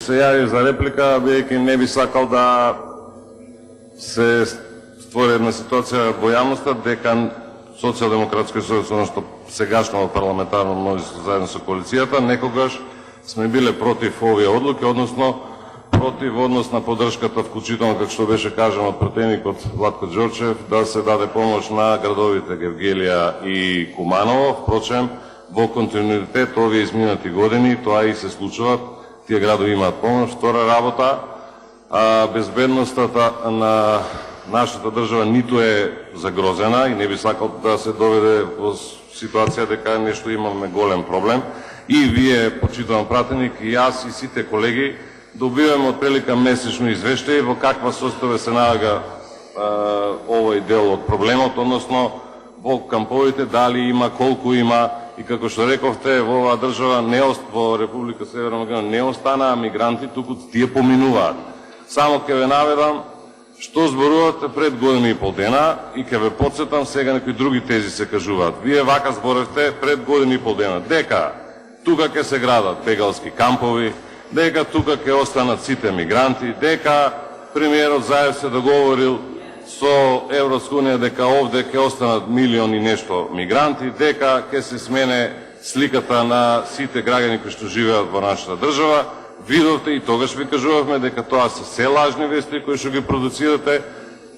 Се јави за реплика, бидејќи не би сакал да се створи една ситуација во јавноста дека Социјалдемократски сојуз, односно сегашно парламентарно мнозинство заедно со коалицијата, некогаш сме биле против овие одлуки, односно против однос на поддршката, вклучително како што беше кажано од пратеникот Владко Ѓорчев, да се даде помош на градовите Гевгелија и Куманово. Впрочем, во континуитет овие изминати години тоа и се случува, тие градови имаат помош. Втора работа, безбедноста на нашата држава ниту е загрозена и не би сакал да се доведе во ситуација дека нешто имаме голем проблем. И вие, почитуван пратеник, и јас и сите колеги добиваме отприлика месечно извештај во каква состојба се наоѓа овој дел од проблемот, односно во камповите, дали има, колку има, и како што рековте, во оваа држава, во Република Северна Македонија не останаа мигранти, туку тие поминуваат. Само ќе ве наведам што зборувате пред година и пол дена и ќе ве подсетам, сега некои други тези се кажуваат. Вие вака зборевте пред година и пол дена дека тука ќе се градат бегалски кампови, дека тука ќе останат сите мигранти, дека премиерот Заев се договорил со Европска унија дека овде ќе останат милион и нешто мигранти, дека ќе се смене сликата на сите граѓани кои што живеат во нашата држава. Видовте и тогаш ви кажувавме дека тоа се се лажни вести кои што ги продуцирате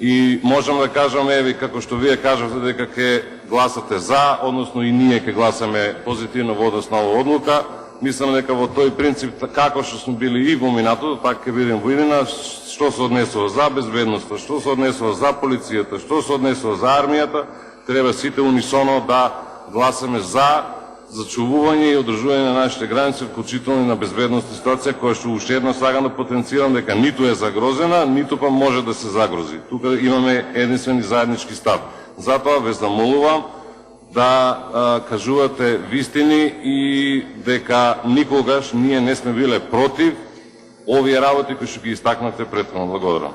и можам да кажам, еви, како што вие кажавте дека ќе гласате за, односно и ние ќе гласаме позитивно во однос на оваа одлука. Мислам дека во тој принцип, како што сме били и во минатото, така ќе бидеме во иднина, што се однесува за безбедноста, што се однесува за полицијата, што се однесува за армијата, треба сите унисоно да гласаме за зачувување и одржување на нашите граници, вклучително и на безбедност ситуација, која што уште едно сакам да потенцирам дека ниту е загрозена, ниту па може да се загрози. Тука имаме единствен и заеднички став. Затоа ве замолувам да кажувате вистини и дека никогаш ние не сме биле против овие работи кои што ги истакнавте претходно. Благодарам.